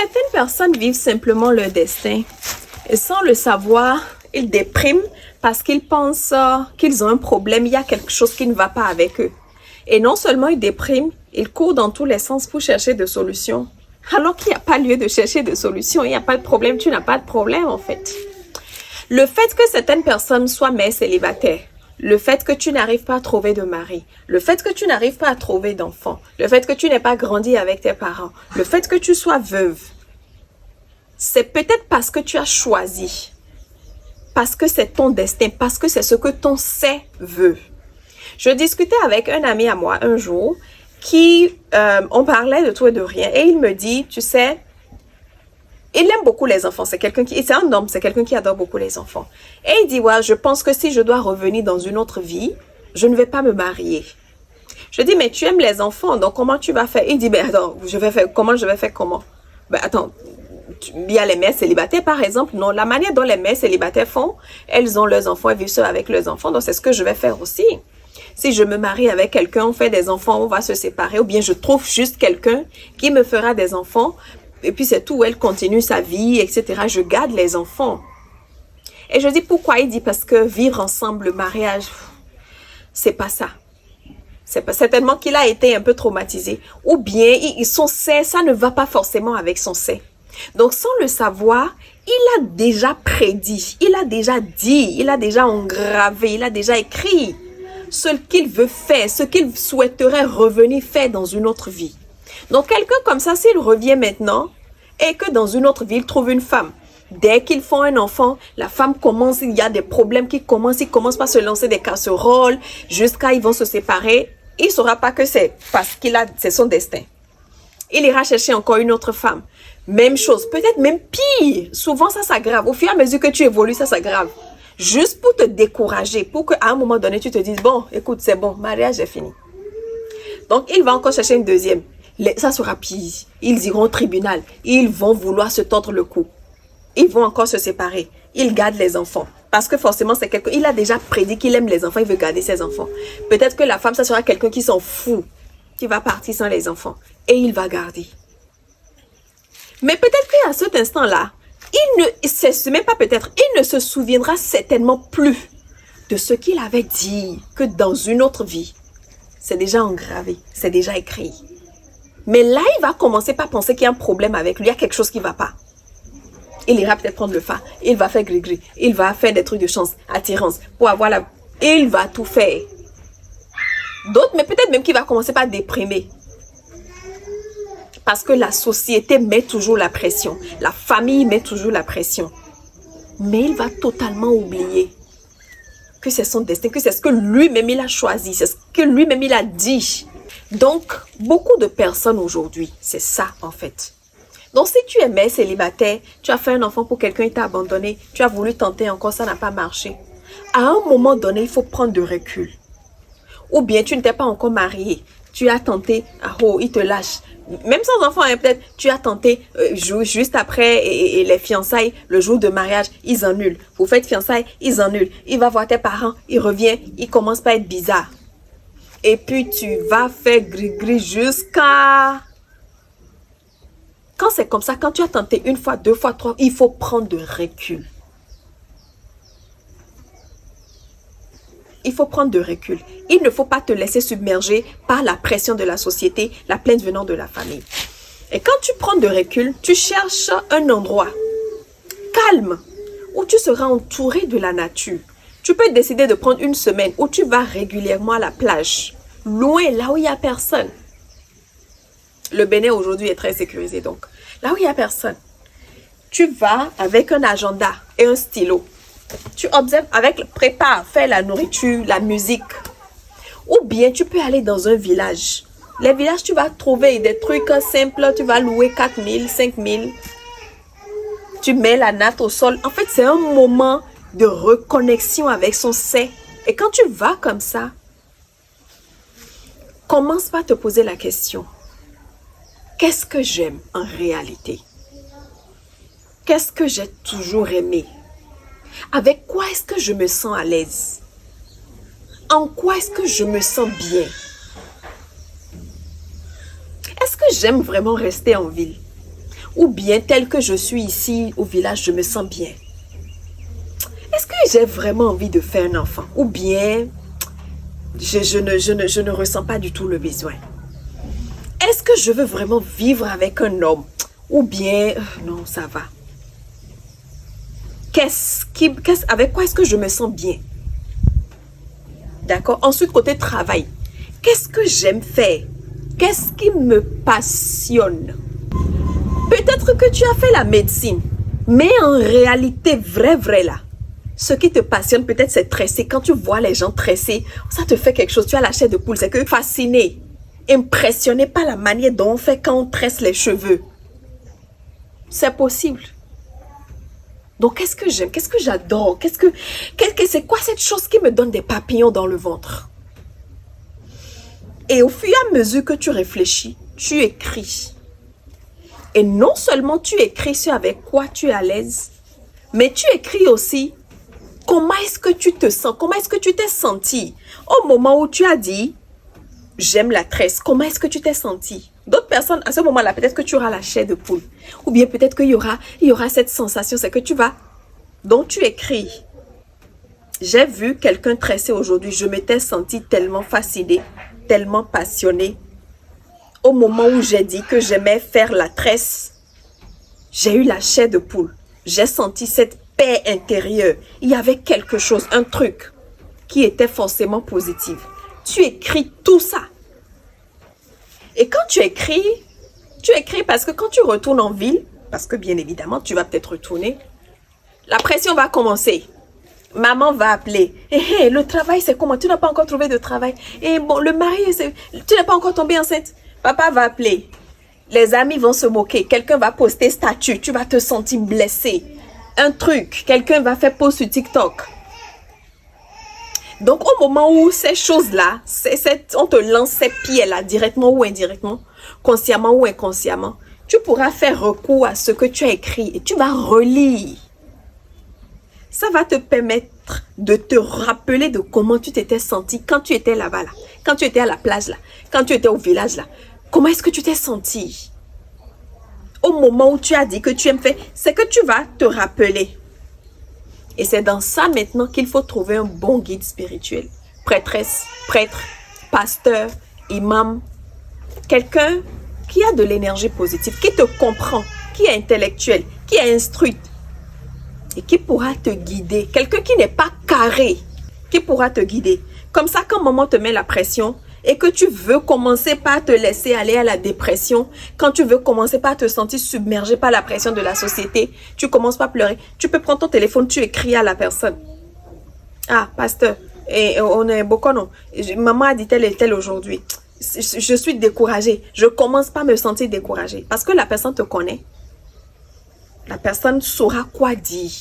Certaines personnes vivent simplement leur destin et sans le savoir, ils dépriment parce qu'ils pensent qu'ils ont un problème, il y a quelque chose qui ne va pas avec eux. Et non seulement ils dépriment, ils courent dans tous les sens pour chercher des solutions. Alors qu'il n'y a pas lieu de chercher des solutions, il n'y a pas de problème, tu n'as pas de problème en fait. Le fait que certaines personnes soient mères célibataires, le fait que tu n'arrives pas à trouver de mari, le fait que tu n'arrives pas à trouver d'enfants, le fait que tu n'aies pas grandi avec tes parents, le fait que tu sois veuve, c'est peut-être parce que tu as choisi, parce que c'est ton destin, parce que c'est ce que ton c'est veut. Je discutais avec un ami à moi un jour qui, on parlait de tout et de rien et il me dit, tu sais, il aime beaucoup les enfants, c'est un homme, c'est quelqu'un qui adore beaucoup les enfants. Et il dit, ouais, je pense que si je dois revenir dans une autre vie, je ne vais pas me marier. Je dis, mais tu aimes les enfants, donc comment tu vas faire? Il dit, ben attends, comment je vais faire comment? Ben attends, il y a les mères célibataires par exemple, non, la manière dont les mères célibataires font, elles ont leurs enfants, elles vivent seules avec leurs enfants, donc c'est ce que je vais faire aussi. Si je me marie avec quelqu'un, on fait des enfants, on va se séparer, ou bien je trouve juste quelqu'un qui me fera des enfants, et puis c'est tout, elle continue sa vie, etc. Je garde les enfants. Et je dis pourquoi? Il dit parce que vivre ensemble, le mariage, c'est pas ça. C'est pas certainement qu'il a été un peu traumatisé. Ou bien son c'est, ça ne va pas forcément avec son c'est. Donc sans le savoir, il a déjà prédit, il a déjà dit, il a déjà engravé, il a déjà écrit ce qu'il veut faire, ce qu'il souhaiterait revenir faire dans une autre vie. Donc quelqu'un comme ça, s'il revient maintenant et que dans une autre vie, il trouve une femme, dès qu'ils font un enfant, la femme commence, il y a des problèmes qui commencent, ils commencent par se lancer des casseroles jusqu'à ils vont se séparer. Il ne saura pas que c'est parce c'est son destin. Il ira chercher encore une autre femme. Même chose, peut-être même pire. Souvent, ça s'aggrave. Au fur et à mesure que tu évolues, ça s'aggrave. Juste pour te décourager, pour qu'à un moment donné, tu te dises, bon, écoute, c'est bon, mariage est fini. Donc, il va encore chercher une deuxième. Ça sera pire. Ils iront au tribunal. Ils vont vouloir se tordre le cou. Ils vont encore se séparer. Ils gardent les enfants. Parce que forcément, c'est quelqu'un... Il a déjà prédit qu'il aime les enfants. Il veut garder ses enfants. Peut-être que la femme, ça sera quelqu'un qui s'en fout. Qui va partir sans les enfants. Et il va garder. Mais peut-être qu'à cet instant-là, c'est même pas peut-être, il ne se souviendra certainement plus de ce qu'il avait dit que dans une autre vie. C'est déjà engravé. C'est déjà écrit. Mais là, il va commencer par penser qu'il y a un problème avec lui. Il y a quelque chose qui ne va pas. Il ira peut-être prendre le phare. Il va faire gris-gris. Il va faire des trucs de chance, attirance. Pour avoir la... Il va tout faire. D'autres, mais peut-être même qu'il va commencer par déprimer. Parce que la société met toujours la pression. La famille met toujours la pression. Mais il va totalement oublier que c'est son destin, que c'est ce que lui-même il a choisi. C'est ce que lui-même il a dit. Donc, beaucoup de personnes aujourd'hui, c'est ça en fait. Donc, si tu es mère célibataire, tu as fait un enfant pour quelqu'un, il t'a abandonné, tu as voulu tenter encore, ça n'a pas marché. À un moment donné, il faut prendre de recul. Ou bien, tu ne t'es pas encore marié, tu as tenté, il te lâche. Même sans enfant, hein, peut-être, tu as tenté juste après et les fiançailles, le jour de mariage, ils annulent. Vous faites fiançailles, ils annulent. Il va voir tes parents, il revient, il commence pas à être bizarre. Et puis, tu vas faire gris-gris jusqu'à... Quand c'est comme ça, quand tu as tenté une fois, deux fois, trois, il faut prendre de recul. Il faut prendre de recul. Il ne faut pas te laisser submerger par la pression de la société, la plainte venant de la famille. Et quand tu prends de recul, tu cherches un endroit calme où tu seras entouré de la nature. Tu peux décider de prendre une semaine où tu vas régulièrement à la plage, loin, là où il n'y a personne. Le Bénin aujourd'hui est très sécurisé, donc là où il n'y a personne. Tu vas avec un agenda et un stylo. Tu observes prépare, fais la nourriture, la musique. Ou bien tu peux aller dans un village. Les villages, tu vas trouver des trucs simples. Tu vas louer 4 000, 5 000. Tu mets la natte au sol. En fait, c'est un moment de reconnexion avec son c'est. Et quand tu vas comme ça, commence par te poser la question. Qu'est-ce que j'aime en réalité? Qu'est-ce que j'ai toujours aimé? Avec quoi est-ce que je me sens à l'aise? En quoi est-ce que je me sens bien? Est-ce que j'aime vraiment rester en ville? Ou bien tel que je suis ici au village, je me sens bien. Est-ce que j'ai vraiment envie de faire un enfant? Ou bien je ne ressens pas du tout le besoin? Est-ce que je veux vraiment vivre avec un homme? Ou bien, non, ça va. Avec quoi est-ce que je me sens bien? D'accord? Ensuite, côté travail. Qu'est-ce que j'aime faire? Qu'est-ce qui me passionne? Peut-être que tu as fait la médecine, mais en réalité, vrai là, ce qui te passionne peut-être c'est tresser. Quand tu vois les gens tresser, ça te fait quelque chose. Tu as la chair de poule, c'est que fasciné, impressionné par la manière dont on fait quand on tresse les cheveux. C'est possible. Donc, qu'est-ce que j'aime? Qu'est-ce que j'adore? C'est quoi cette chose qui me donne des papillons dans le ventre? Et au fur et à mesure que tu réfléchis, tu écris. Et non seulement tu écris ce avec quoi tu es à l'aise, mais tu écris aussi comment est-ce que tu te sens, comment est-ce que tu t'es senti au moment où tu as dit « j'aime la tresse ». Comment est-ce que tu t'es senti? D'autres personnes, à ce moment-là, peut-être que tu auras la chair de poule. Ou bien peut-être qu'il y aura cette sensation, c'est que tu vas. Donc tu écris. J'ai vu quelqu'un tresser aujourd'hui, je m'étais senti tellement fascinée, tellement passionnée. Au moment où j'ai dit que j'aimais faire la tresse, j'ai eu la chair de poule. J'ai senti cette paix intérieure. Il y avait quelque chose, un truc qui était forcément positif. Tu écris tout ça. Et quand tu écris parce que quand tu retournes en ville, parce que bien évidemment, tu vas peut-être retourner, la pression va commencer. Maman va appeler. Hey, le travail, c'est comment? Tu n'as pas encore trouvé de travail. Et bon, le mari, tu n'es pas encore tombée enceinte. Papa va appeler. Les amis vont se moquer. Quelqu'un va poster statut. Tu vas te sentir blessé. Un truc. Quelqu'un va faire post sur TikTok. Donc, au moment où ces choses-là, on te lance ces pieds-là, directement ou indirectement, consciemment ou inconsciemment, tu pourras faire recours à ce que tu as écrit et tu vas relire. Ça va te permettre de te rappeler de comment tu t'étais senti quand tu étais là-bas, là. Quand tu étais à la plage, là. Quand tu étais au village, là. Comment est-ce que tu t'es senti? Au moment où tu as dit que tu aimes faire, c'est que tu vas te rappeler. Et c'est dans ça maintenant qu'il faut trouver un bon guide spirituel. Prêtresse, prêtre, pasteur, imam. Quelqu'un qui a de l'énergie positive, qui te comprend, qui est intellectuel, qui est instruit. Et qui pourra te guider. Quelqu'un qui n'est pas carré, qui pourra te guider. Comme ça, quand maman te met la pression et que tu veux commencer par te laisser aller à la dépression, quand tu veux commencer par te sentir submergé par la pression de la société, tu commences par pleurer. Tu peux prendre ton téléphone, tu écris à la personne. Ah, pasteur, et on est beaucoup, non. Maman a dit tel et tel aujourd'hui. Je suis découragée. Je commence par me sentir découragée. Parce que la personne te connaît. La personne saura quoi dire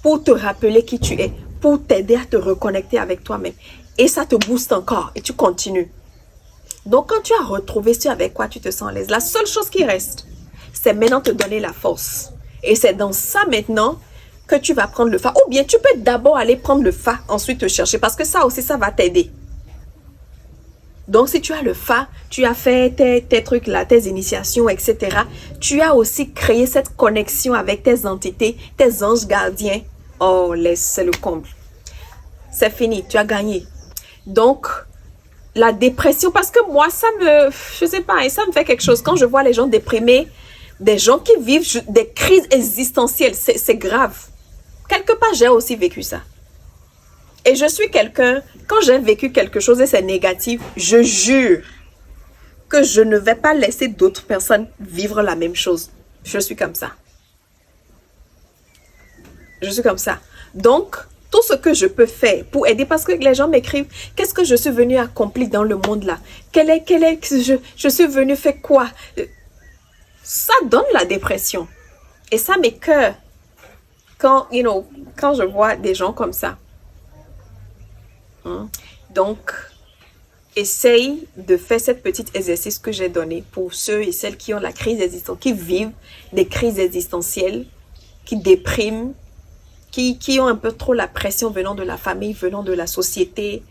pour te rappeler qui tu es, pour t'aider à te reconnecter avec toi-même. Et ça te booste encore et tu continues. Donc, quand tu as retrouvé ce avec quoi tu te sens à l'aise, la seule chose qui reste, c'est maintenant te donner la force. Et c'est dans ça maintenant que tu vas prendre le fa. Ou bien tu peux d'abord aller prendre le fa, ensuite te chercher. Parce que ça aussi, ça va t'aider. Donc, si tu as le fa, tu as fait tes trucs là, tes initiations, etc. Tu as aussi créé cette connexion avec tes entités, tes anges gardiens. Oh, c'est le comble. C'est fini, tu as gagné. Donc, la dépression, parce que moi, je sais pas, et ça me fait quelque chose. Quand je vois les gens déprimés, des gens qui vivent des crises existentielles, c'est grave. Quelque part, j'ai aussi vécu ça. Et je suis quelqu'un, quand j'ai vécu quelque chose et c'est négatif, je jure que je ne vais pas laisser d'autres personnes vivre la même chose. Je suis comme ça. Je suis comme ça. Donc, tout ce que je peux faire pour aider, parce que les gens m'écrivent, qu'est-ce que je suis venue accomplir dans le monde là? Je suis venue faire quoi? Ça donne la dépression. Et ça m'écoeure quand je vois des gens comme ça. Donc, essaye de faire cette petite exercice que j'ai donné pour ceux et celles qui ont la crise existentielle, qui vivent des crises existentielles, qui dépriment, qui ont un peu trop la pression venant de la famille, venant de la société.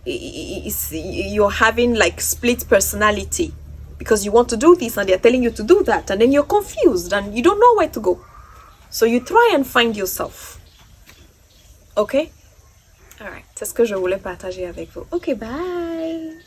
You're having like split personality. because you want to do this and they're telling you to do that, and then you're confused and you don't know where to go. So you try and find yourself. Okay? Alright, c'est ce que je voulais partager avec vous. Okay, bye!